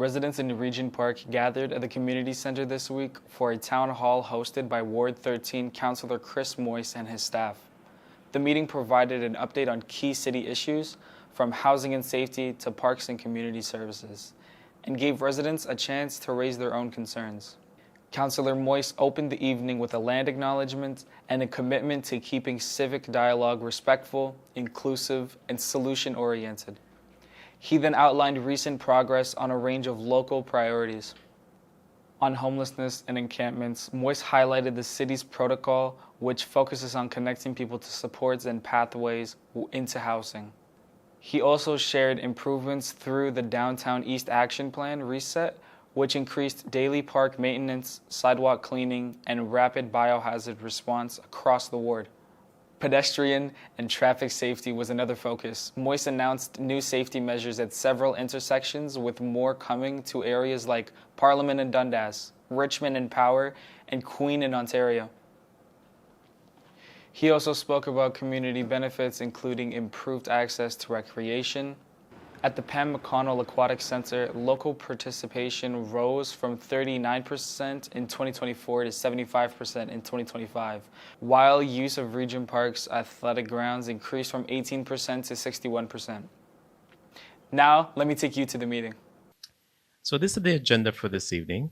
Residents in Regent Park gathered at the community center this week for a town hall hosted by Ward 13 Councillor Chris Moise and his staff. The meeting provided an update on key city issues, from housing and safety to parks and community services, and gave residents a chance to raise their own concerns. Councillor Moise opened the evening with a land acknowledgement and a commitment to keeping civic dialogue respectful, inclusive, and solution-oriented. He then outlined recent progress on a range of local priorities. On homelessness and encampments, Moise highlighted the city's protocol, which focuses on connecting people to supports and pathways into housing. He also shared improvements through the Downtown East Action Plan reset, which increased daily park maintenance, sidewalk cleaning, and rapid biohazard response across the ward. Pedestrian and traffic safety was another focus. Moise announced new safety measures at several intersections, with more coming to areas like Parliament and Dundas, Richmond and Power, and Queen in Ontario. He also spoke about community benefits, including improved access to recreation. At the Pam McConnell Aquatic Centre, local participation rose from 39% in 2024 to 75% in 2025, while use of Regent Park's athletic grounds increased from 18% to 61%. Now, let me take you to the meeting. So this is the agenda for this evening.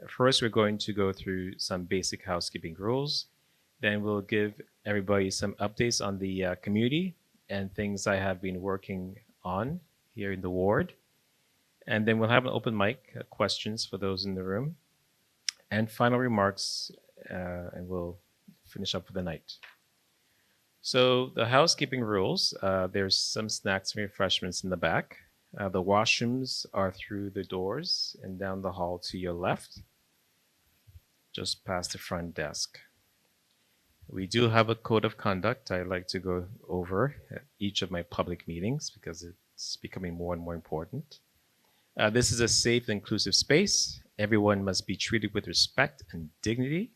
First, we're going to go through some basic housekeeping rules. Then we'll give everybody some updates on the community and things I have been working on here in the ward. And then we'll have an open mic, questions for those in the room, and final remarks, and we'll finish up for the night. So the housekeeping rules, there's some snacks and refreshments in the back. The washrooms are through the doors and down the hall to your left, just past the front desk. We do have a code of conduct I like to go over at each of my public meetings because it's becoming more and more important. This is a safe and inclusive space. Everyone must be treated with respect and dignity.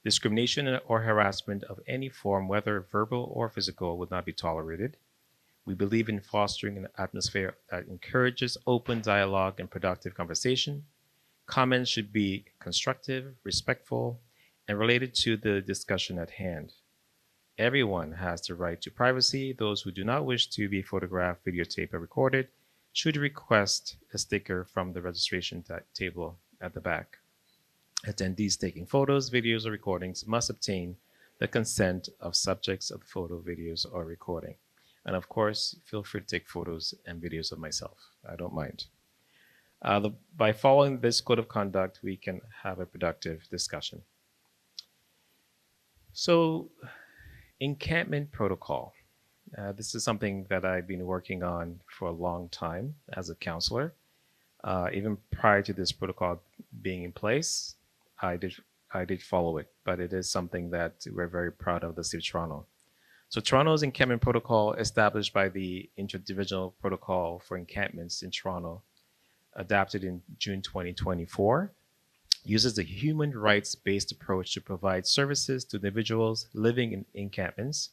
Discrimination or harassment of any form, whether verbal or physical, would not be tolerated. We believe in fostering an atmosphere that encourages open dialogue and productive conversation. Comments should be constructive, respectful, and related to the discussion at hand. Everyone has the right to privacy. Those who do not wish to be photographed, videotaped, or recorded should request a sticker from the registration table at the back. Attendees taking photos, videos, or recordings must obtain the consent of subjects of the photo, videos, or recording. And of course, feel free to take photos and videos of myself. I don't mind. By following this code of conduct, we can have a productive discussion. So, encampment protocol. This is something that I've been working on for a long time as a councillor. Even prior to this protocol being in place, I did follow it, but it is something that we're very proud of the City of Toronto. So Toronto's encampment protocol, established by the Interdivisional Protocol for Encampments in Toronto, adopted in June 2024, uses a human rights-based approach to provide services to individuals living in encampments,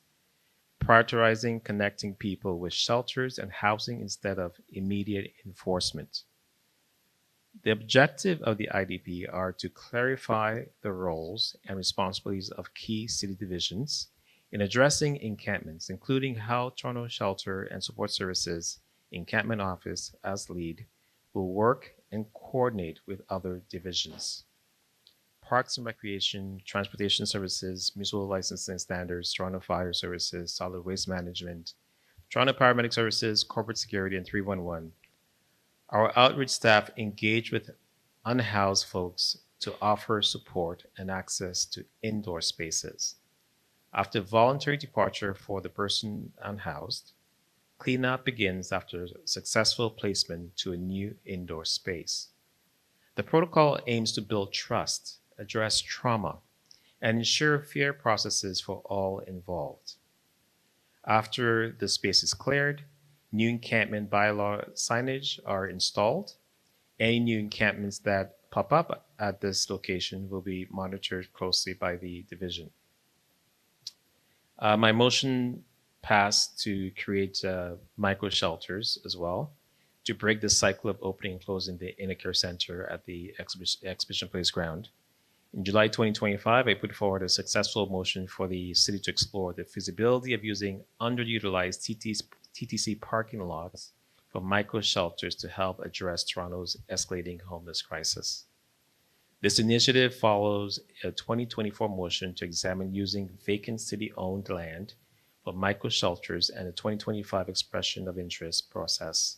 prioritizing connecting people with shelters and housing instead of immediate enforcement. The objective of the IDP are to clarify the roles and responsibilities of key city divisions in addressing encampments, including how Toronto Shelter and Support Services Encampment Office, as lead, will work and coordinate with other divisions. Parks and Recreation, Transportation Services, Municipal Licensing Standards, Toronto Fire Services, Solid Waste Management, Toronto Paramedic Services, Corporate Security, and 311. Our outreach staff engage with unhoused folks to offer support and access to indoor spaces. After voluntary departure for the person unhoused, cleanup begins after successful placement to a new indoor space. The protocol aims to build trust, address trauma, and ensure fair processes for all involved. After the space is cleared, new encampment bylaw signage are installed. Any new encampments that pop up at this location will be monitored closely by the division. My motion passed to create micro shelters as well. to break the cycle of opening and closing the Inner Center at the Exhibition Place ground. In July 2025, I put forward a successful motion for the city to explore the feasibility of using underutilized TTC parking lots for micro shelters to help address Toronto's escalating homeless crisis. This initiative follows a 2024 motion to examine using vacant city-owned land for micro shelters and a 2025 expression of interest process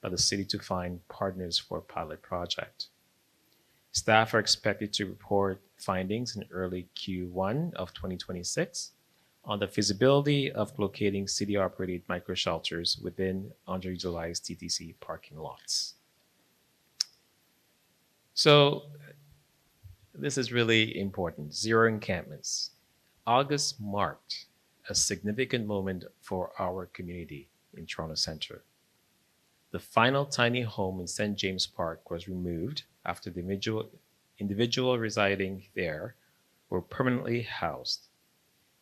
by the city to find partners for a pilot project. Staff are expected to report findings in early Q1 of 2026 on the feasibility of locating city-operated micro-shelters within underutilized TTC parking lots. So this is really important. Zero encampments. August marked a significant moment for our community in Toronto Centre. The final tiny home in St. James Park was removed after the individual residing there were permanently housed.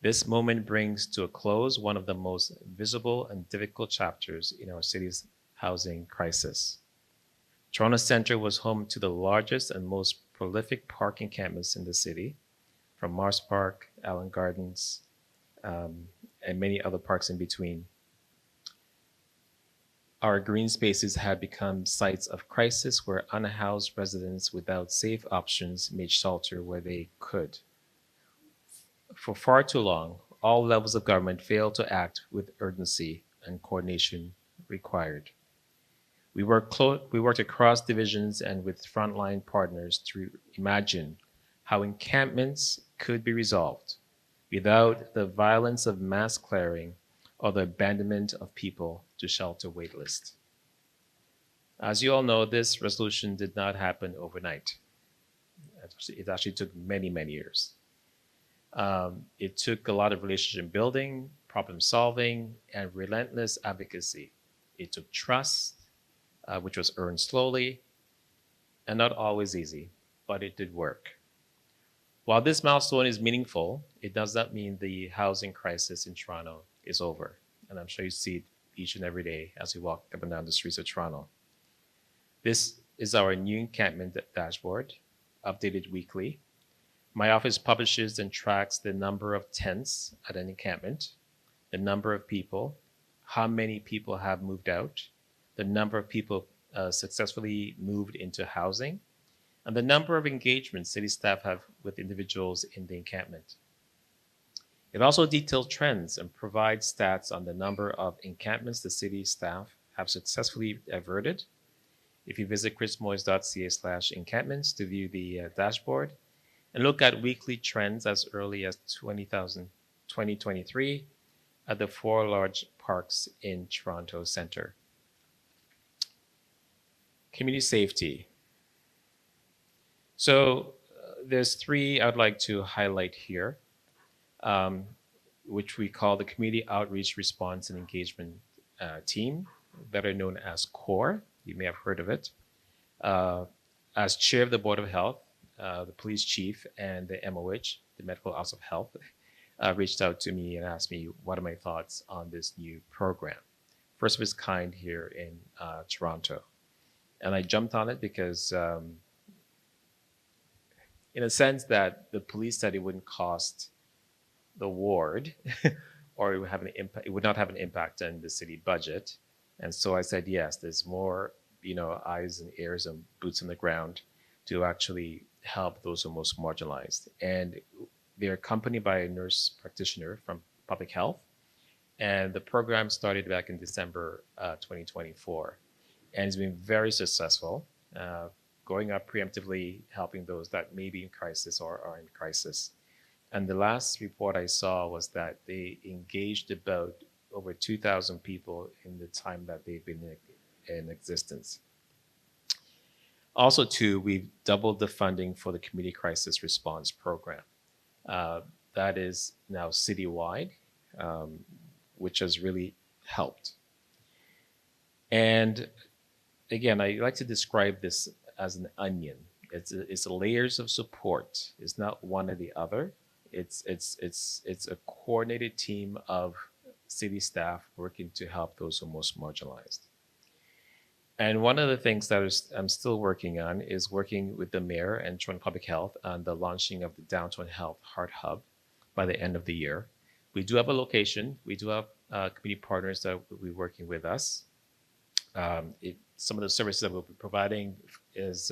This moment brings to a close one of the most visible and difficult chapters in our city's housing crisis. Toronto Centre was home to the largest and most prolific park encampments in the city, from Mars Park, Allen Gardens, and many other parks in between. Our green spaces had become sites of crisis where unhoused residents without safe options made shelter where they could. For far too long, all levels of government failed to act with urgency and coordination required. We worked across divisions and with frontline partners to imagine how encampments could be resolved without the violence of mass clearing or the abandonment of people to shelter waitlist. As you all know, this resolution did not happen overnight. It actually took many, many years. It took a lot of relationship building, problem solving, and relentless advocacy. It took trust, which was earned slowly and not always easy, but it did work. While this milestone is meaningful, it does not mean the housing crisis in Toronto is over. And I'm sure you see it each and every day as we walk up and down the streets of Toronto. This is our new encampment dashboard, updated weekly. My office publishes and tracks the number of tents at an encampment, the number of people, how many people have moved out, the number of people successfully moved into housing, and the number of engagements city staff have with individuals in the encampment. It also details trends and provides stats on the number of encampments the city staff have successfully diverted. If you visit chrismoise.ca/encampments to view the dashboard and look at weekly trends as early as 2023 at the 4 large parks in Toronto Centre. Community safety. So there's 3 I'd like to highlight here, which we call the Community Outreach Response and Engagement Team, better known as CORE. You may have heard of it. As chair of the Board of Health, the police chief and the MOH, the Medical Office of Health, reached out to me and asked me what are my thoughts on this new program. First of its kind here in Toronto. And I jumped on it because in a sense that the police said it wouldn't cost the ward or it would have an impact, it would not have an impact on the city budget. And so I said, yes, there's more, eyes and ears and boots on the ground to actually help those who are most marginalized. And they're accompanied by a nurse practitioner from public health. And the program started back in December 2024. And it's been very successful, going up preemptively, helping those that may be in crisis or are in crisis. And the last report I saw was that they engaged about over 2,000 people in the time that they've been in existence. Also, too, we've doubled the funding for the Community Crisis Response Program. That is now citywide, which has really helped. And again, I like to describe this as an onion. It's layers of support. It's not one or the other. It's a coordinated team of city staff working to help those who are most marginalized. And one of the things that I'm still working on is working with the mayor and Toronto Public Health on the launching of the Downtown Health Heart Hub by the end of the year. We do have a location. We do have community partners that will be working with us. Some of the services that we'll be providing is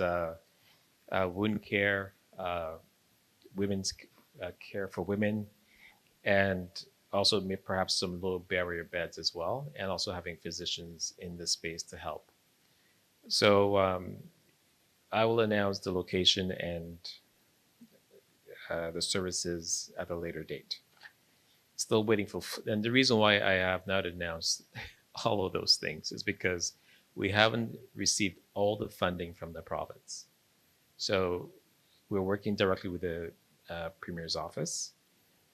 wound care, women's care for women, and also perhaps some low barrier beds as well, and also having physicians in the space to help. So I will announce the location and the services at a later date. Still waiting for, and the reason why I have not announced all of those things is because we haven't received all the funding from the province. So we're working directly with the Premier's office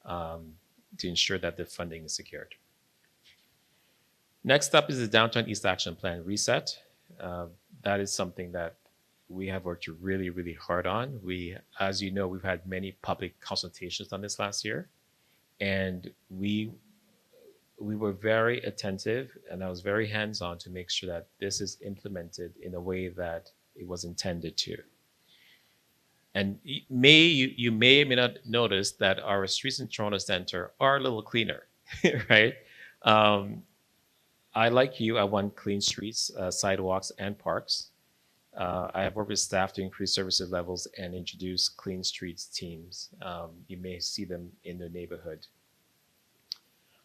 to ensure that the funding is secured. Next up is the Downtown East Action Plan Reset. That is something that we have worked really, really hard on. As you know, we've had many public consultations on this last year, and we were very attentive, and I was very hands-on to make sure that this is implemented in a way that it was intended to. And you may or may not notice that our streets in Toronto Centre are a little cleaner, right? I, like you, I want clean streets, sidewalks, and parks. I have worked with staff to increase services levels and introduce clean streets teams. You may see them in the neighborhood.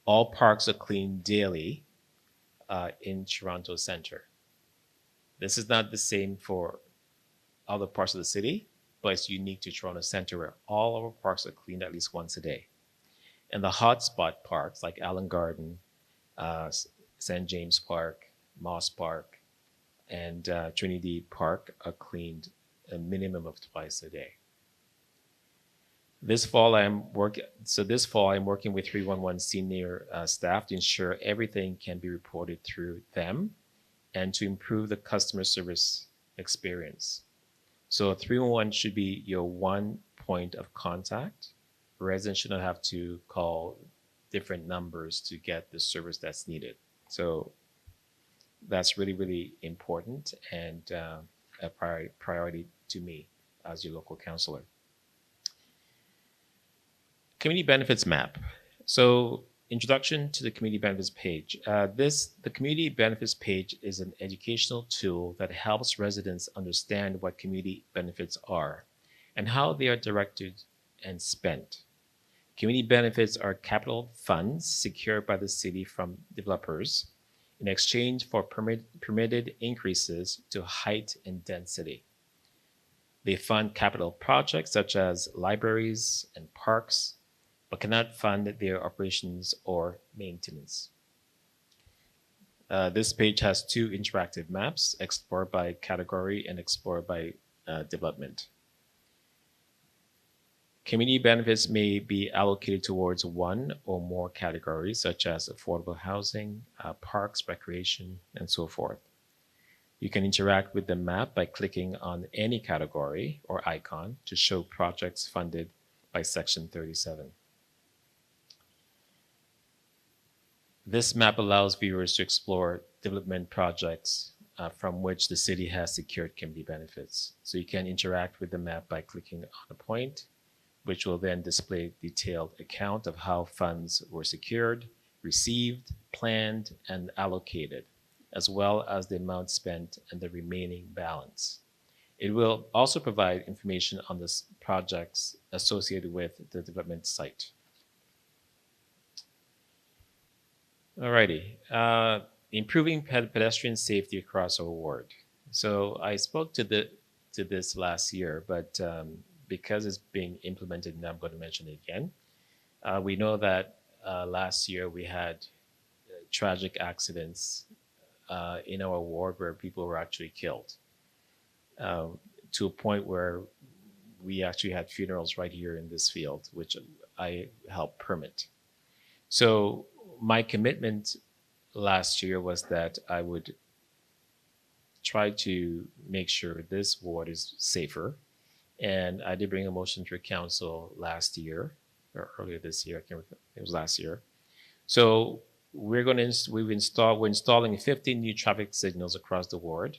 All parks are cleaned daily in Toronto Centre. This is not the same for other parts of the city, but it's unique to Toronto Centre, where all our parks are cleaned at least once a day. And the hotspot parks like Allen Garden, St. James Park, Moss Park, and Trinity Park are cleaned a minimum of twice a day. This fall, I'm working with 311 senior staff to ensure everything can be reported through them and to improve the customer service experience. So 311 should be your one point of contact. Residents should not have to call different numbers to get the service that's needed. So that's really, really important and a priority to me as your local councillor. Community benefits map. So introduction to the community benefits page. The community benefits page is an educational tool that helps residents understand what community benefits are and how they are directed and spent. Community benefits are capital funds secured by the city from developers in exchange for permitted increases to height and density. They fund capital projects such as libraries and parks, but cannot fund their operations or maintenance. This page has two interactive maps, Explore by category and Explore by development. Community benefits may be allocated towards one or more categories, such as affordable housing, parks, recreation, and so forth. You can interact with the map by clicking on any category or icon to show projects funded by Section 37. This map allows viewers to explore development projects from which the city has secured community benefits. So you can interact with the map by clicking on a point, which will then display detailed account of how funds were secured, received, planned, and allocated, as well as the amount spent and the remaining balance. It will also provide information on the projects associated with the development site. Alrighty, improving pedestrian safety across our ward. So I spoke to this last year, but because it's being implemented now, I'm going to mention it again. We know that last year we had tragic accidents in our ward where people were actually killed, to a point where we actually had funerals right here in this field, which I helped permit. So my commitment last year was that I would try to make sure this ward is safer. And I did bring a motion to council last year, or earlier this year, I can't remember, it was last year. So we're installing 15 new traffic signals across the ward,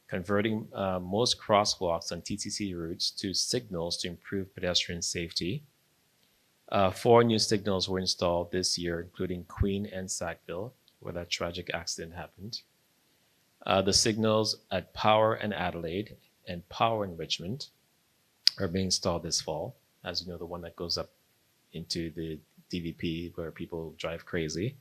converting most crosswalks on TTC routes to signals to improve pedestrian safety. 4 new signals were installed this year, including Queen and Sackville, where that tragic accident happened. The signals at Power and Adelaide and Power in Richmond are being installed this fall. As you know, the one that goes up into the DVP where people drive crazy.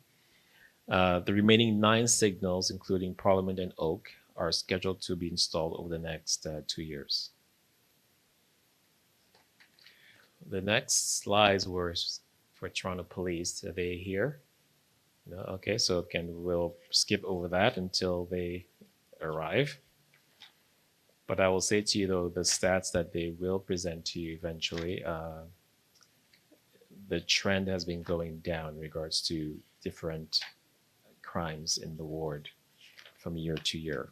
The remaining 9 signals, including Parliament and Oak, are scheduled to be installed over the next 2 years. The next slides were for Toronto Police. Are they here? No? Okay, so we'll skip over that until they arrive. But I will say to you, though, the stats that they will present to you eventually, the trend has been going down in regards to different crimes in the ward from year to year.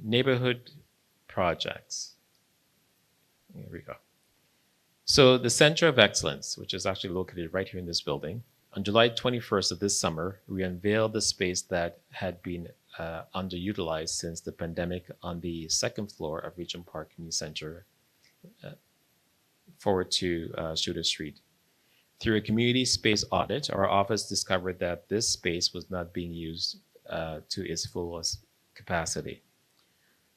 Neighborhood projects. Here we go. So the Center of Excellence, which is actually located right here in this building, on July 21st of this summer, we unveiled the space that had been underutilized since the pandemic on the 2nd floor of Regent Park Community Centre, forward to Shooter Street. Through a community space audit, our office discovered that this space was not being used to its fullest capacity.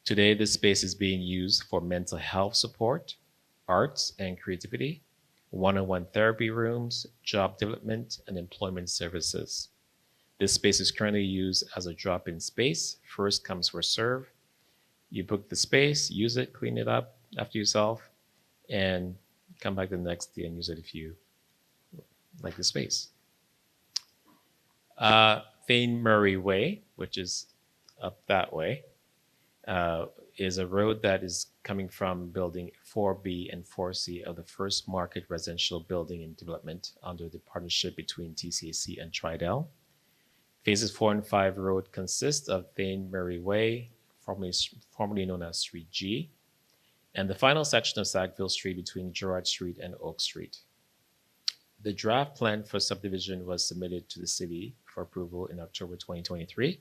Today, this space is being used for mental health support, arts and creativity, one-on-one therapy rooms, job development, and employment services. This space is currently used as a drop-in space. First comes, first serve. You book the space, use it, clean it up after yourself, and come back the next day and use it if you like the space. Thane Murray Way, which is up that way, is a road that is coming from building 4B and 4C of the first market residential building in development under the partnership between TCAC and Tridel. Phases 4 and 5 road consist of Thane Murray Way, formerly known as Street G, and the final section of Sackville Street between Gerrard Street and Oak Street. The draft plan for subdivision was submitted to the city for approval in October 2023,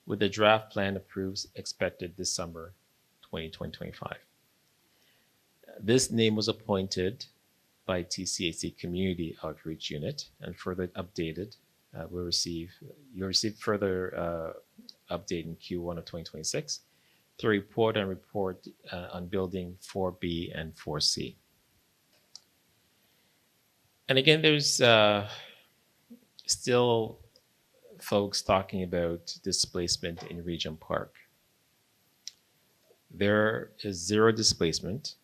with the draft plan approved expected this summer 2025. This name was appointed by TCAC Community Outreach Unit and further updated. You'll receive further update in Q1 of 2026 to report on building 4B and 4C. And again, there's still folks talking about displacement in Regent Park. There is 0 displacement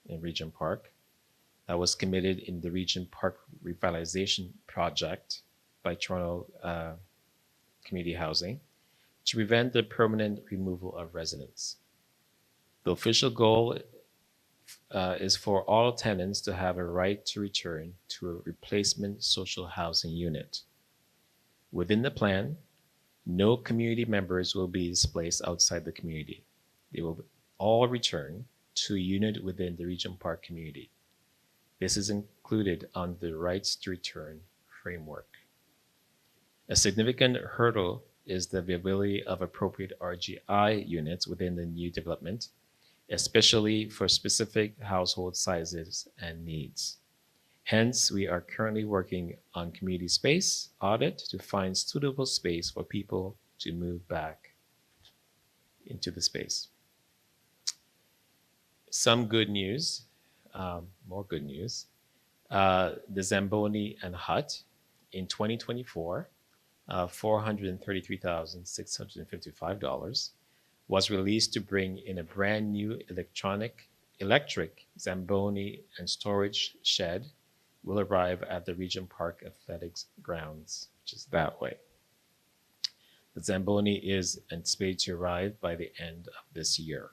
in Regent Park that was committed in the Regent Park Revitalization Project by Toronto Community Housing to prevent the permanent removal of residents. The official goal is for all tenants to have a right to return to a replacement social housing unit. Within the plan, no community members will be displaced outside the community. They will all return to a unit within the Regent Park community. This is included on the Rights to Return framework. A significant hurdle is the availability of appropriate RGI units within the new development, especially for specific household sizes and needs. Hence, we are currently working on community space audit to find suitable space for people to move back into the space. Some good news, more good news. The Zamboni and Hut in 2024, $433,655 was released to bring in a brand new electric Zamboni and storage shed will arrive at the Regent Park Athletics grounds, which is that way. The Zamboni is anticipated to arrive by the end of this year.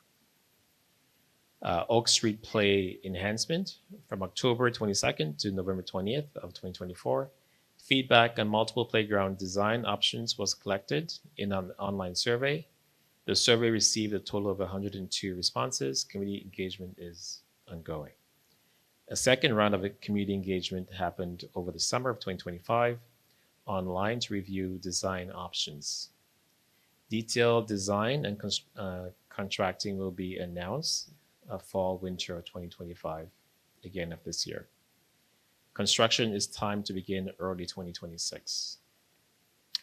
Oak Street Play Enhancement from October 22nd to November 20th of 2024. Feedback on multiple playground design options was collected in an online survey. The survey received a total of 102 responses. Community engagement is ongoing. A second round of community engagement happened over the summer of 2025 online to review design options. Detailed design and contracting will be announced fall winter of 2025, again of this year. Construction is timed to begin early 2026.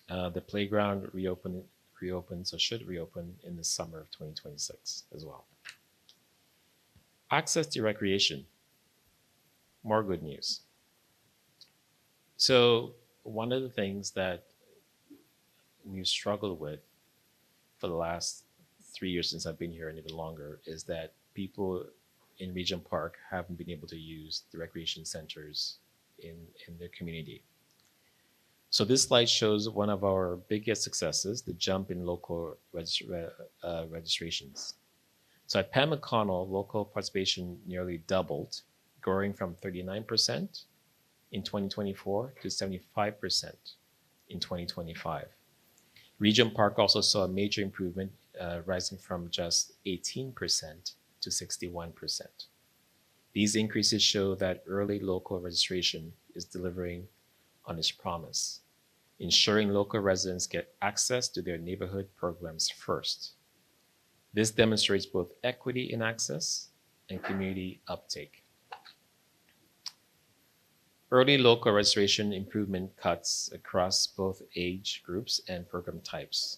The playground reopens or should reopen in the summer of 2026 as well. Access to recreation. More good news. So one of the things that we've struggled with for the last 3 years since I've been here and even longer is that people in Regent Park haven't been able to use the recreation centers in their community. So this slide shows one of our biggest successes, the jump in local registrations. So at Pam McConnell, local participation nearly doubled, growing from 39% in 2024 to 75% in 2025. Regent Park also saw a major improvement, rising from just 18% to 61%. These increases show that early local registration is delivering on its promise, ensuring local residents get access to their neighborhood programs first. This demonstrates both equity in access and community uptake. Early local registration improvement cuts across both age groups and program types.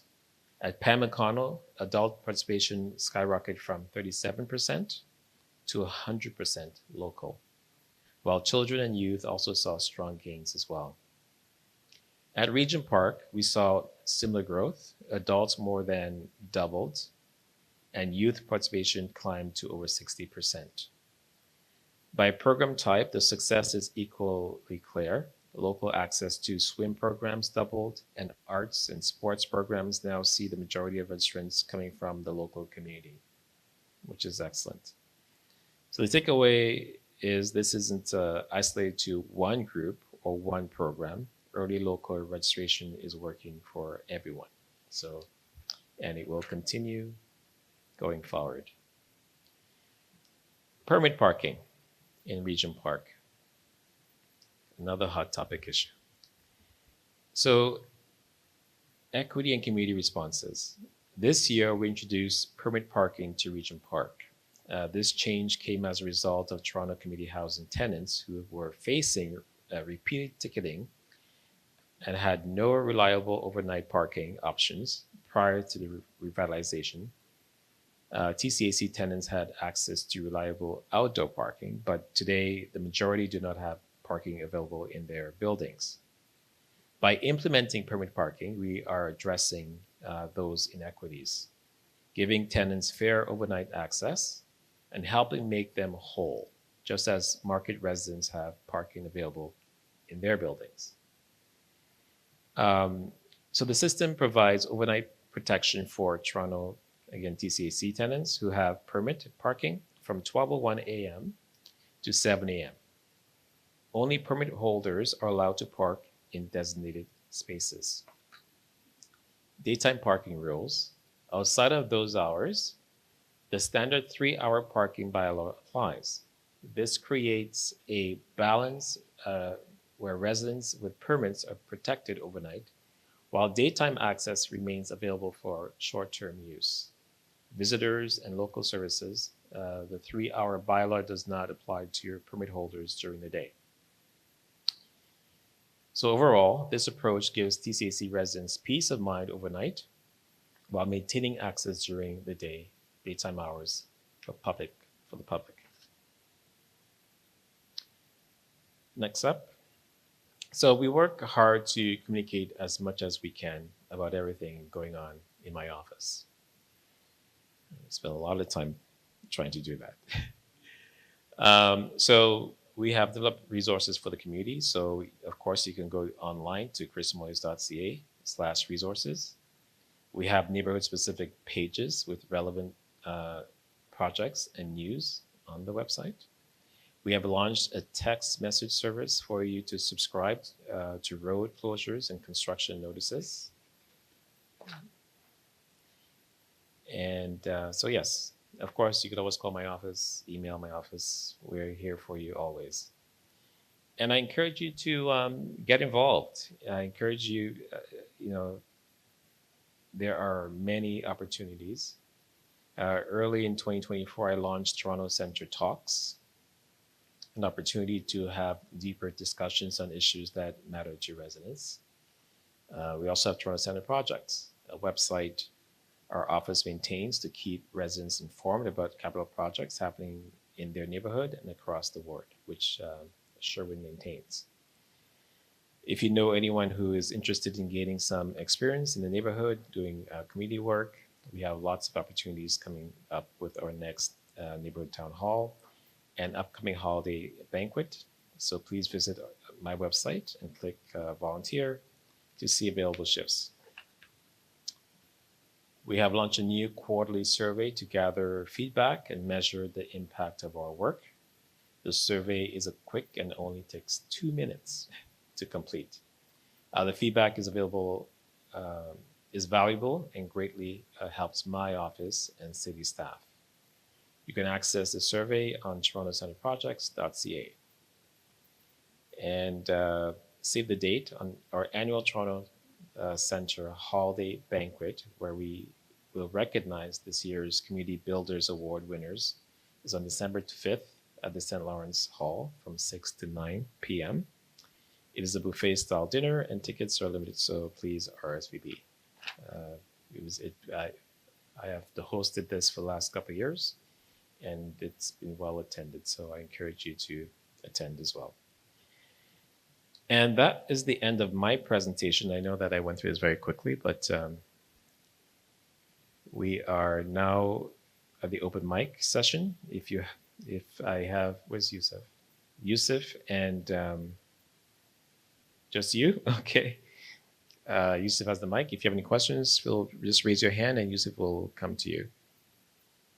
At Pam McConnell, adult participation skyrocketed from 37% to 100% local, while children and youth also saw strong gains as well. At Regent Park, we saw similar growth. Adults more than doubled, and youth participation climbed to over 60%. By program type, the success is equally clear. Local access to swim programs doubled, and arts and sports programs now see the majority of registrants coming from the local community, which is excellent. So the takeaway is this isn't isolated to one group or one program. Early local registration is working for everyone. And it will continue going forward. Permit parking in Regent Park. Another hot topic issue. So equity and community responses. This year, we introduced permit parking to Regent Park. This change came as a result of Toronto community housing tenants who were facing repeated ticketing and had no reliable overnight parking options prior to the revitalization. TCAC tenants had access to reliable outdoor parking, but today the majority do not have parking available in their buildings. By implementing permit parking, we are addressing those inequities, giving tenants fair overnight access and helping make them whole, just as market residents have parking available in their buildings. So the system provides overnight protection for Toronto, again, TCAC tenants who have permit parking from 12:01 a.m. to 7 a.m. Only permit holders are allowed to park in designated spaces. Daytime parking rules. Outside of those hours, the standard 3-hour parking bylaw applies. This creates a balance where residents with permits are protected overnight, while daytime access remains available for short-term use. Visitors and local services, the 3-hour bylaw does not apply to your permit holders during the day. So overall, this approach gives TCAC residents peace of mind overnight while maintaining access during the daytime hours for the public. Next up. So we work hard to communicate as much as we can about everything going on in my office. I spend a lot of time trying to do that. So we have developed resources for the community. So of course you can go online to chrismoise.ca/resources. We have neighborhood specific pages with relevant projects and news on the website. We have launched a text message service for you to subscribe to road closures and construction notices. And so yes, of course, you could always call my office, email my office. We're here for you always. And I encourage you to get involved. I encourage you, there are many opportunities. Early in 2024, I launched Toronto Centre Talks, an opportunity to have deeper discussions on issues that matter to residents. We also have Toronto Centre Projects, a website our office maintains to keep residents informed about capital projects happening in their neighborhood and across the ward, which Sherwin maintains. If you know anyone who is interested in gaining some experience in the neighborhood, doing community work, we have lots of opportunities coming up with our next neighborhood town hall and upcoming holiday banquet. So please visit my website and click volunteer to see available shifts. We have launched a new quarterly survey to gather feedback and measure the impact of our work. The survey is a quick and only takes 2 minutes to complete. The feedback is available, is valuable and greatly helps my office and city staff. You can access the survey on torontocenterprojects.ca and save the date on our annual Toronto Centre Holiday Banquet, where we will recognize this year's Community Builders Award winners, is on December 5th at the St. Lawrence Hall from 6 to 9 p.m. It is a buffet-style dinner, and tickets are limited, so please RSVP. I have hosted this for the last couple of years, and it's been well attended, so I encourage you to attend as well. And that is the end of my presentation. I know that I went through this very quickly, but we are now at the open mic session. Where's Yusuf? Yusuf and just you? Okay. Yusuf has the mic. If you have any questions, just raise your hand and Yusuf will come to you.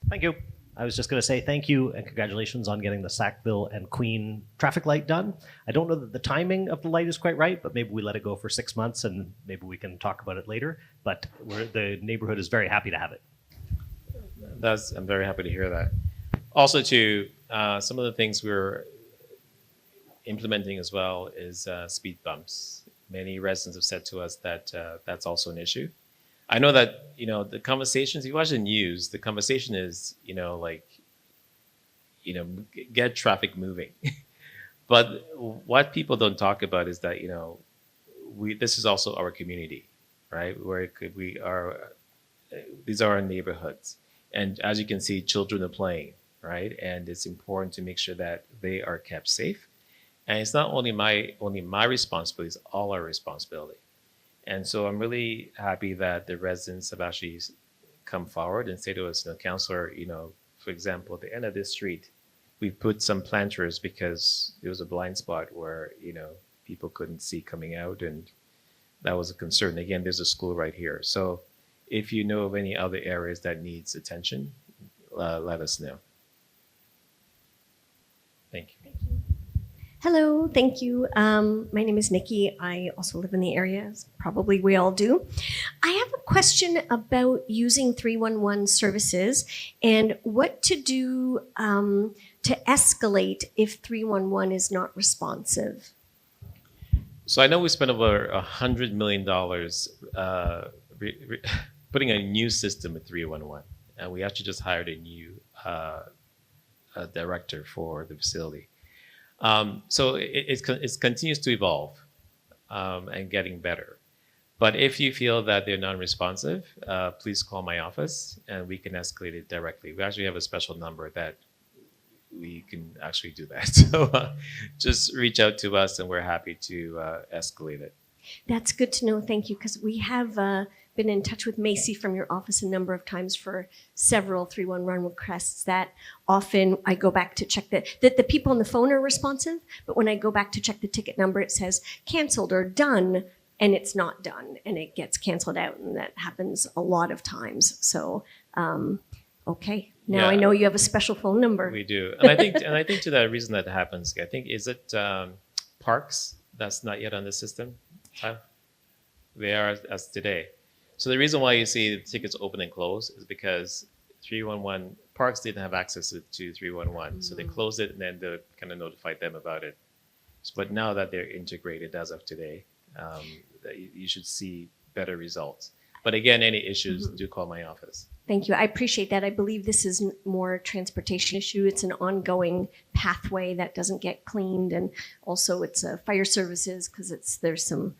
Thank you. I was just going to say thank you and congratulations on getting the Sackville and Queen traffic light done. I don't know that the timing of the light is quite right, but maybe we let it go for 6 months and maybe we can talk about it later. But the neighborhood is very happy to have it. I'm very happy to hear that. Also, too, some of the things we're implementing as well is speed bumps. Many residents have said to us that that's also an issue. I know that, the conversations, if you watch the news, the conversation is, get traffic moving. But what people don't talk about is that, this is also our community, right? These are our neighborhoods. And as you can see, children are playing, right? And it's important to make sure that they are kept safe. And it's not only my responsibility, it's all our responsibility. And so I'm really happy that the residents have actually come forward and say to us, Councillor, for example, at the end of this street, we put some planters because there was a blind spot where, people couldn't see coming out, and that was a concern. Again, there's a school right here. So if you know of any other areas that needs attention, let us know. Thank you. Hello, thank you. My name is Nikki. I also live in the area, as probably we all do. I have a question about using 311 services and what to do to escalate if 311 is not responsive. So I know we spent over $100 million putting a new system at 311, and we actually just hired a new director for the facility. So it continues to evolve and getting better. But if you feel that they're non-responsive, please call my office and we can escalate it directly. We actually have a special number that we can actually do that. So just reach out to us and we're happy to escalate it. That's good to know. Thank you. Because we have been in touch with Macy from your office a number of times for several 311 requests that often I go back to check that the people on the phone are responsive, but when I go back to check the ticket number, it says canceled or done, and it's not done, and it gets canceled out, and that happens a lot of times. So, okay. Now I know you have a special phone number. We do. And I think to that reason that happens, I think, is it parks that's not yet on the system? They are as today. So the reason why you see the tickets open and close is because 311, parks didn't have access to 311, so they closed it and then they kind of notified them about it. But now that they're integrated as of today, you should see better results. But again, any issues, do call my office. Thank you. I appreciate that. I believe this is more a transportation issue. It's an ongoing pathway that doesn't get cleaned, and also it's fire services because there's some.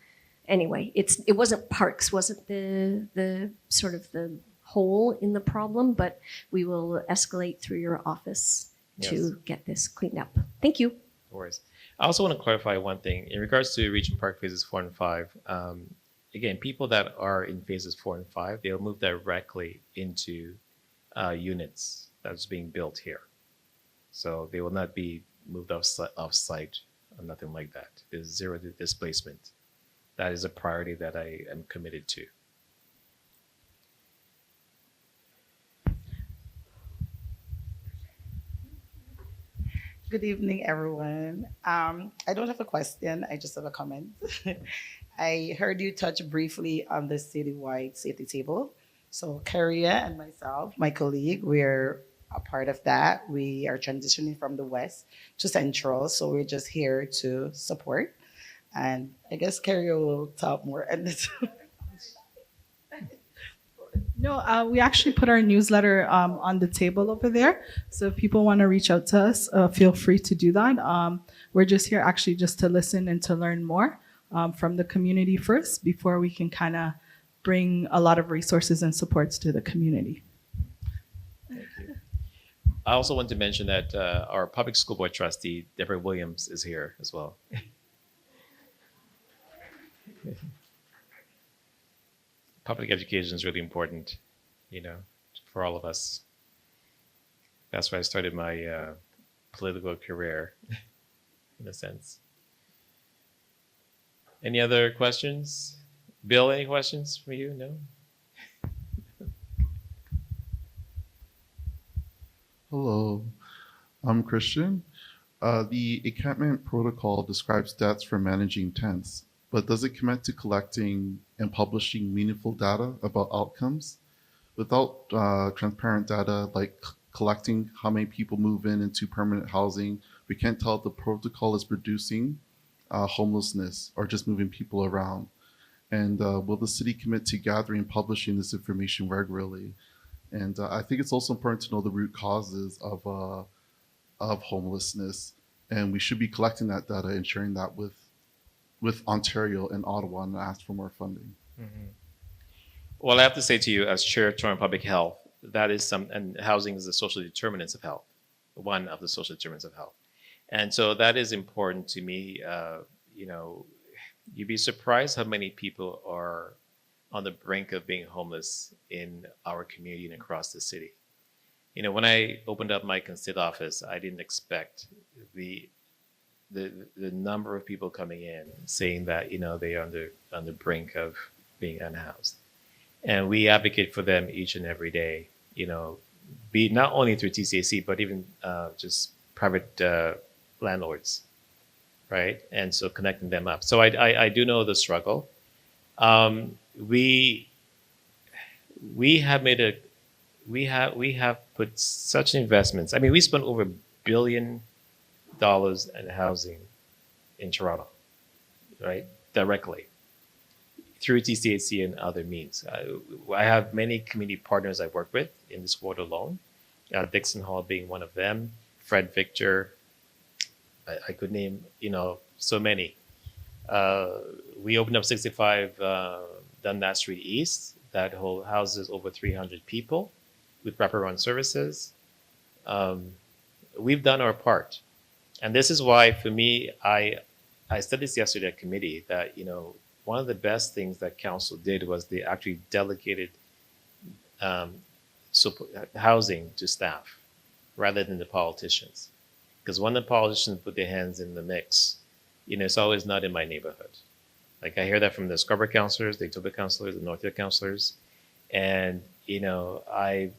Anyway, it wasn't parks, wasn't the sort of the hole in the problem, but we will escalate through your office to get this cleaned up. Thank you. No worries. I also want to clarify one thing in regards to Regent Park phases 4 and 5. Again, people that are in phases 4 and 5, they'll move directly into units that's being built here. So they will not be moved off site or nothing like that. There's zero displacement. That is a priority that I am committed to. Good evening, everyone. I don't have a question, I just have a comment. I heard you touch briefly on the citywide safety table. So Karia and myself, my colleague, we're a part of that. We are transitioning from the west to central, so we're just here to support. And I guess Karia will talk more. No, we actually put our newsletter on the table over there. So if people want to reach out to us, feel free to do that. We're just here actually just to listen and to learn more from the community first before we can kind of bring a lot of resources and supports to the community. Thank you. I also want to mention that our public school board trustee, Deborah Williams, is here as well. Public education is really important, for all of us. That's why I started my political career, in a sense. Any other questions? Bill, any questions for you? No? Hello, I'm Christian. The encampment protocol describes stats for managing tents, but does it commit to collecting and publishing meaningful data about outcomes? Without transparent data like collecting how many people move into permanent housing, we can't tell if the protocol is reducing homelessness or just moving people around. And will the city commit to gathering and publishing this information regularly? And I think it's also important to know the root causes of homelessness, and we should be collecting that data and sharing that with Ontario and Ottawa and ask for more funding. Mm-hmm. Well, I have to say to you, as Chair of Toronto Public Health, that is and housing is the social determinants of health, one of the social determinants of health. And so that is important to me. You'd be surprised how many people are on the brink of being homeless in our community and across the city. When I opened up my constituent office, I didn't expect the number of people coming in saying that they are on the brink of being unhoused, and we advocate for them each and every day. Be not only through TCAC but even just private landlords, right? And so connecting them up. So I do know the struggle. We have put such investments. I mean, we spent over $1 billion in housing in Toronto, right? Directly through TCAC and other means. I have many community partners I work with in this ward alone. Dixon Hall being one of them. Fred Victor. I could name, so many. We opened up 65 Dundas Street East. That houses over 300 people with wraparound services. We've done our part. And this is why, for me, I said this yesterday at committee, that, one of the best things that council did was they actually delegated housing to staff rather than the politicians. Because when the politicians put their hands in the mix, it's always not in my neighborhood. Like I hear that from the Scarborough councillors, the Etobicoke councillors, the Northfield councillors. And, I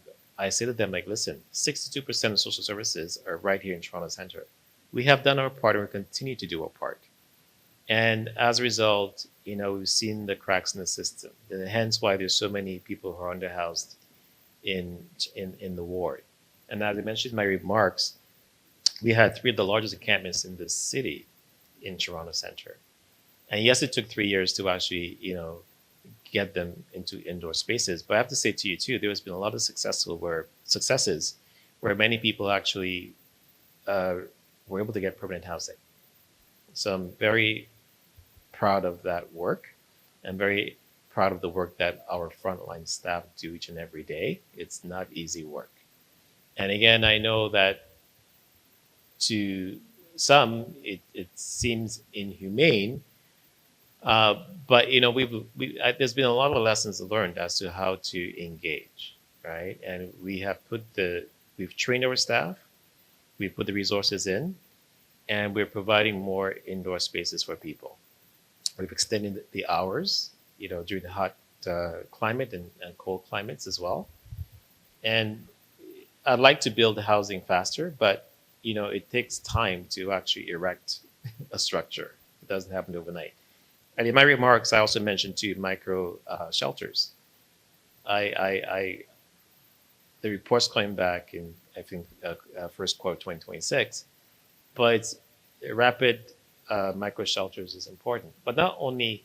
say to them, like, listen, 62% of social services are right here in Toronto Centre. We have done our part and we continue to do our part. And as a result, we've seen the cracks in the system. And hence why there's so many people who are underhoused in the ward. And as I mentioned in my remarks, we had 3 of the largest encampments in the city in Toronto Centre. And yes, it took 3 years to actually, get them into indoor spaces. But I have to say to you too, there has been a lot of successes where many people actually were able to get permanent housing. So I'm very proud of that work. I'm very proud of the work that our frontline staff do each and every day. It's not easy work. And again, I know that to some, it seems inhumane, but there's been a lot of lessons learned as to how to engage, right? And we've trained our staff, we've put the resources in, and we're providing more indoor spaces for people. We've extended the hours, during the hot climate and cold climates as well. And I'd like to build housing faster, but it takes time to actually erect a structure. It doesn't happen overnight. And in my remarks, I also mentioned two micro shelters. The report's coming back in, I think, first quarter 2026, but rapid micro shelters is important. But not only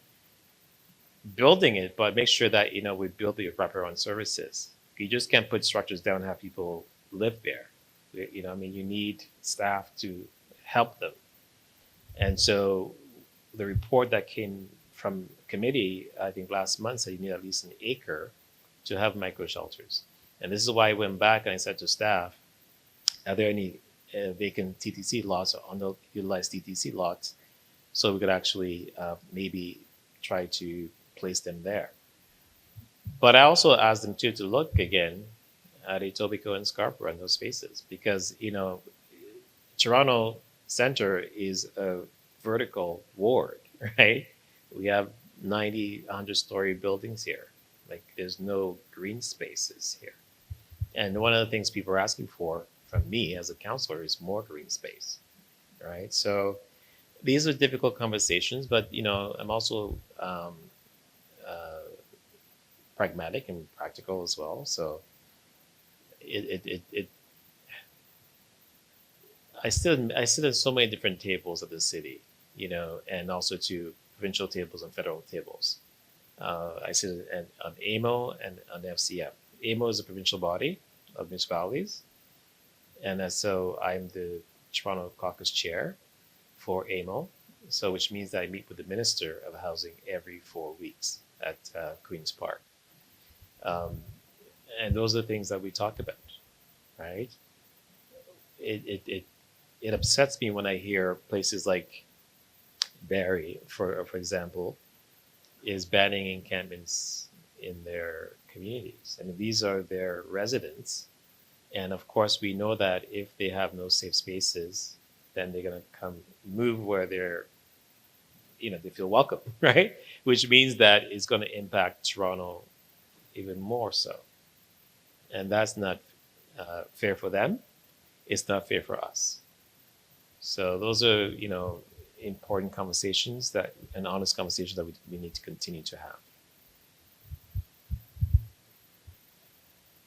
building it, but make sure that we build the wraparound services. You just can't put structures down and have people live there. You need staff to help them. And so the report that came from committee, I think last month, said you need at least an acre to have micro shelters. And this is why I went back and I said to staff, are there any vacant TTC lots or underutilized TTC lots, so we could actually maybe try to place them there. But I also asked them too to look again at Etobicoke and Scarborough and those spaces, because Toronto Centre is a vertical ward, right? We have 90, 100-story buildings here. Like, there's no green spaces here. And one of the things people are asking for from me as a councillor is more green space, right? So these are difficult conversations, but I'm also pragmatic and practical as well. So I sit at so many different tables of the city, and also to provincial tables and federal tables. I sit on AMO and on FCM. AMO is a provincial body of municipalities, and so I'm the Toronto Caucus chair for AMO, so which means that I meet with the Minister of Housing every 4 weeks at Queen's Park. And those are the things that we talk about, right? It upsets me when I hear places like Barrie, for example, is banning encampments in their communities. I mean, these are their residents. And of course, we know that if they have no safe spaces, then they're going to move where they feel welcome, right? Which means that it's going to impact Toronto even more so. And that's not fair for them. It's not fair for us. So those are, important conversations and honest conversations that we need to continue to have.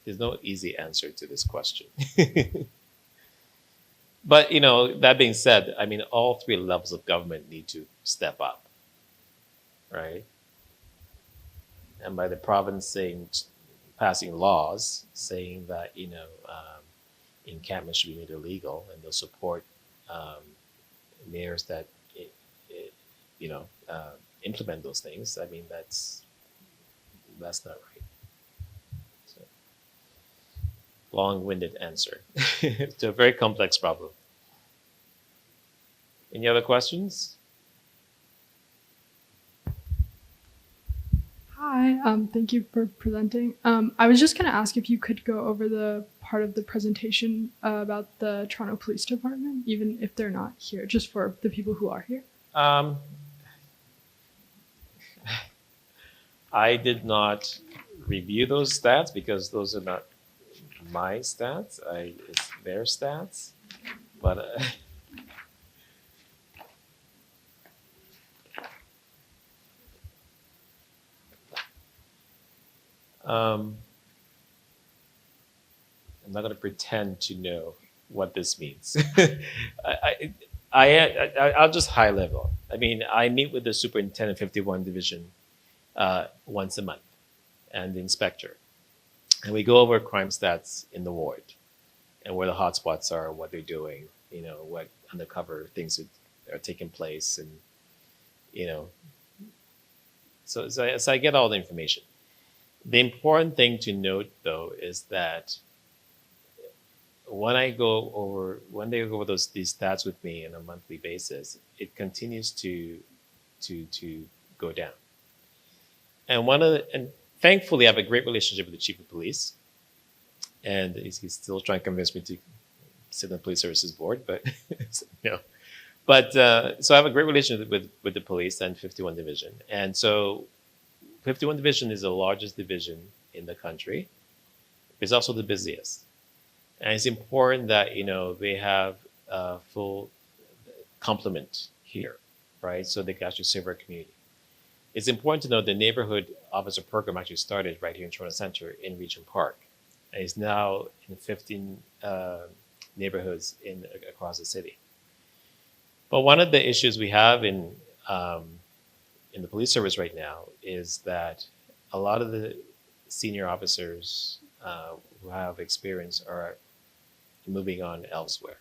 There's no easy answer to this question. But, that being said, all 3 levels of government need to step up, right? And by the province passing laws saying that, encampments should be made illegal, and they'll support mayors that, implement those things. That's not right. So, long-winded answer to a very complex problem. Any other questions? Hi, thank you for presenting. I was just going to ask if you could go over the part of the presentation about the Toronto Police Department, even if they're not here, just for the people who are here. I did not review those stats because those are not my stats. It's their stats. But pretend to know what this means. I'll just high level. I mean, I meet with the superintendent 51 division once a month and the inspector. And we go over crime stats in the ward and where the hotspots are, what they're doing, you know, what undercover things that are taking place. And, you know, so I get all the information. The important thing to note, though, is that when they go over these stats with me on a monthly basis, it continues to go down. And thankfully, I have a great relationship with the chief of police, and he's still trying to convince me to sit on the police services board, but you know. But so I have a great relationship with the police and 51 Division, and so 51 Division is the largest division in the country. It's also the busiest. And it's important that, you know, they have a full complement here, right? So they can actually serve our community. It's important to know the neighborhood officer program actually started right here in Toronto Centre in Regent Park. And is now in 15 neighborhoods across the city. But one of the issues we have in the police service right now is that a lot of the senior officers who have experience are moving on elsewhere.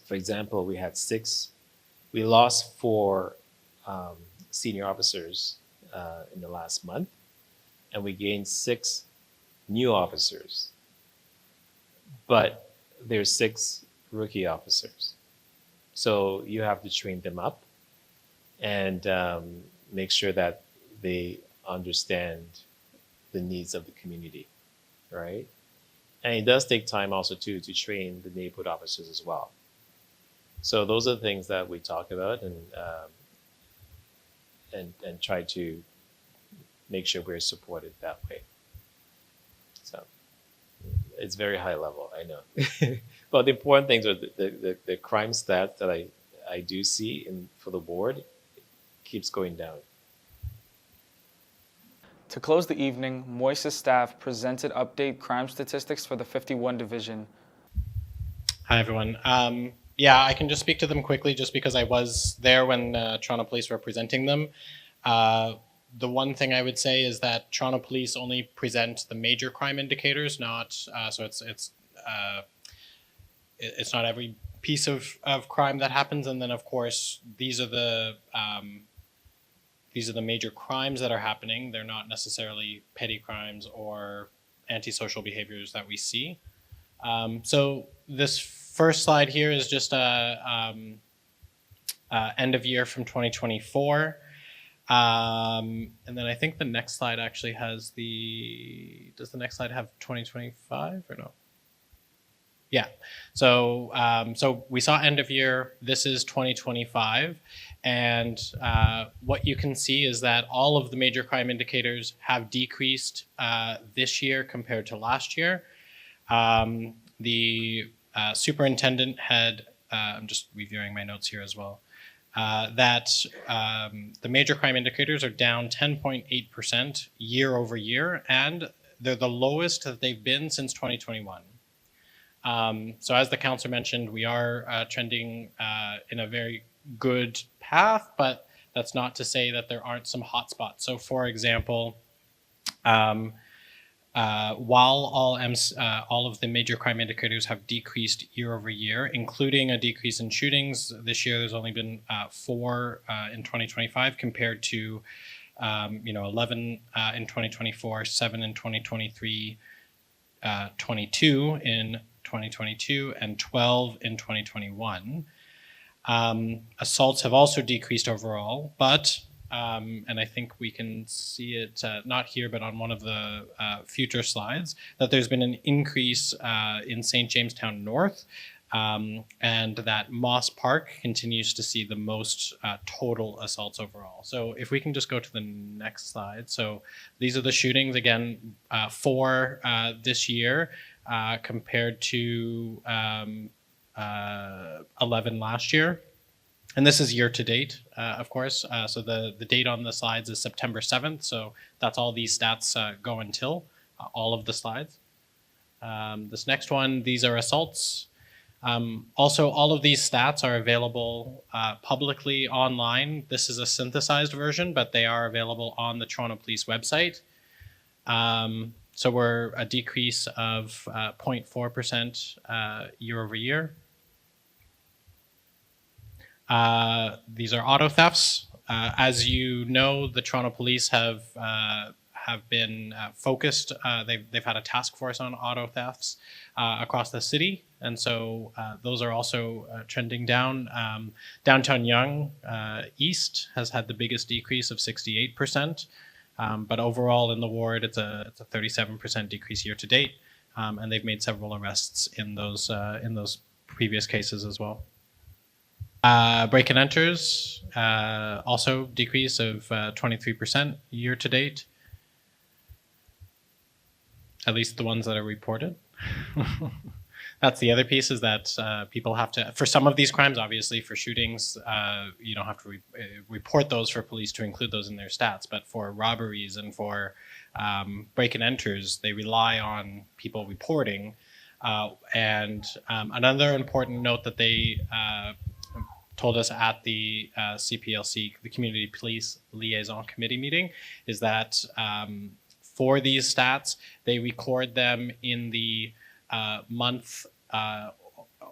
For example, we lost 4 senior officers in the last month, and we gained 6 new officers. But there's 6 rookie officers. So you have to train them up and make sure that they understand the needs of the community, right? And it does take time also to train the neighborhood officers as well. So those are the things that we talk about and try to make sure we're supported that way. So it's very high level, I know. But the important things are the crime stats that I do see for the board keeps going down. To close the evening, Moise's staff presented update crime statistics for the 51 Division. Hi, everyone. Yeah, I can just speak to them quickly just because I was there when Toronto Police were presenting them. The one thing I would say is that Toronto Police only present the major crime indicators, not so it's not every piece of crime that happens. And then, of course, these are the major crimes that are happening. They're not necessarily petty crimes or antisocial behaviors that we see. So this first slide here is just end of year from 2024. And then I think the next slide actually has does the next slide have 2025 or no? Yeah, so so we saw end of year, this is 2025, and what you can see is that all of the major crime indicators have decreased this year compared to last year. The superintendent had, I'm just reviewing my notes here as well, that the major crime indicators are down 10.8% year over year, and they're the lowest that they've been since 2021. So as the councillor mentioned, we are trending in a very good path, but that's not to say that there aren't some hotspots. So for example, while all of the major crime indicators have decreased year over year, including a decrease in shootings, this year there's only been 4 in 2025 compared to 11 in 2024, 7 in 2023, 22 in 2022, and 12 in 2021. Assaults have also decreased overall, but and I think we can see it not here, but on one of the future slides, that there's been an increase in St. Jamestown North, and that Moss Park continues to see the most total assaults overall. So if we can just go to the next slide. So these are the shootings, again, 4 this year compared to 11 last year. And this is year to date, of course. So the date on the slides is September 7th. So that's all these stats go until, all of the slides. This next one, these are assaults. Also, all of these stats are available publicly online. This is a synthesized version, but they are available on the Toronto Police website. So we're a decrease of 0.4% year over year. These are auto thefts. As you know, the Toronto Police have been focused. They've had a task force on auto thefts across the city, and so those are also trending down. Downtown Yonge East has had the biggest decrease of 68%, but overall in the ward, it's a 37% decrease year to date, and they've made several arrests in those previous cases as well. Break and enters, also decrease of 23% year to date. At least the ones that are reported. That's the other piece, is that people have to, for some of these crimes, obviously for shootings, you don't have to report those for police to include those in their stats. But for robberies and for break and enters, they rely on people reporting. And another important note that they told us at the CPLC, the Community Police Liaison Committee meeting, is that for these stats, they record them in the month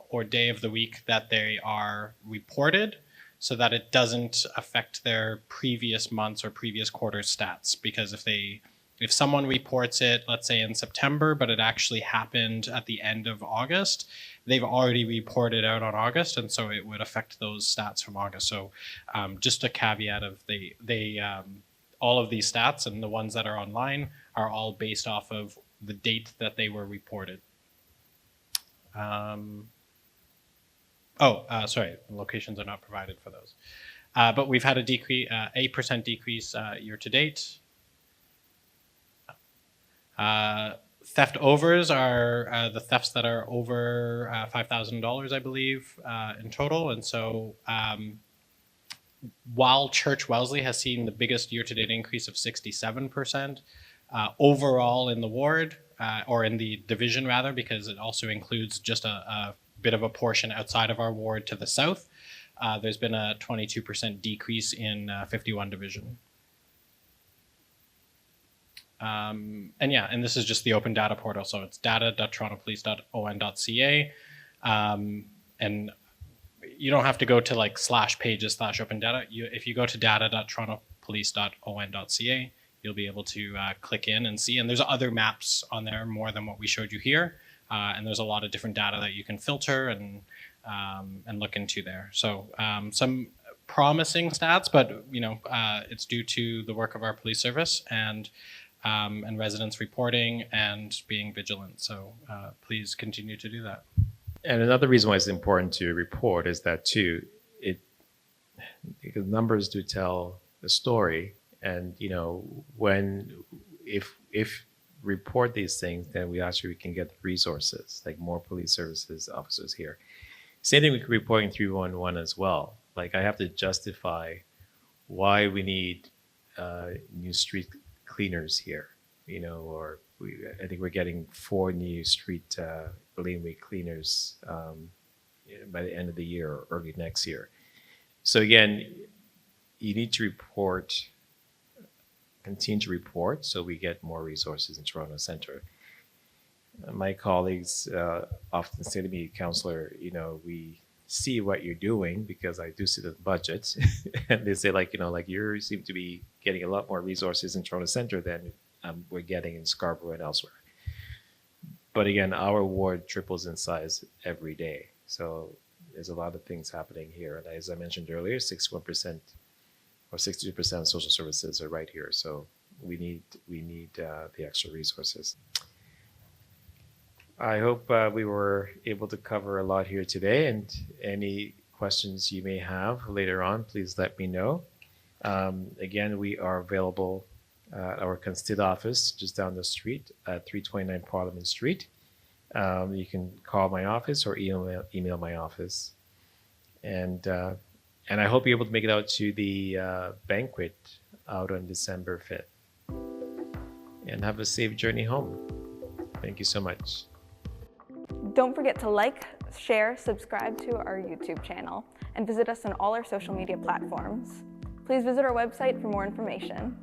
or day of the week that they are reported, so that it doesn't affect their previous months or previous quarter stats. Because if someone reports it, let's say in September, but it actually happened at the end of August, they've already reported out on August, and so it would affect those stats from August. So just a caveat of all of these stats and the ones that are online are all based off of the date that they were reported. Sorry, locations are not provided for those. But we've had a 8% decrease year to date. Theft overs are the thefts that are over $5,000, I believe, in total. And so while Church Wellesley has seen the biggest year-to-date increase of 67%, overall in the ward, or in the division rather, because it also includes just a bit of a portion outside of our ward to the south, there's been a 22% decrease in 51 division. And this is just the open data portal. So it's data.torontopolice.on.ca. And you don't have to go to like /pages/open data. If you go to data.torontopolice.on.ca, you'll be able to click in and see. And there's other maps on there, more than what we showed you here. And there's a lot of different data that you can filter and look into there. So some promising stats, but it's due to the work of our police service and residents reporting and being vigilant. So please continue to do that. And another reason why it's important to report is that too, because numbers do tell the story, and if report these things, then we can get resources, like more police services officers here. Same thing with reporting 311 as well. Like I have to justify why we need new street cleaners here, or I think we're getting 4 new street laneway cleaners by the end of the year or early next year. So again, you need to continue to report so we get more resources in Toronto Centre. My colleagues often say to me, Councillor, we see what you're doing, because I do see the budget, and they say you seem to be getting a lot more resources in Toronto Centre than we're getting in Scarborough and elsewhere. But again, our ward triples in size every day, so there's a lot of things happening here. And as I mentioned earlier, 61% or 62% of social services are right here, so we need the extra resources. I hope we were able to cover a lot here today, and any questions you may have later on, please let me know. Again, we are available at our Constid office just down the street at 329 Parliament Street. You can call my office or email my office. And I hope you're able to make it out to the banquet out on December 5th. And have a safe journey home. Thank you so much. Don't forget to like, share, subscribe to our YouTube channel, and visit us on all our social media platforms. Please visit our website for more information.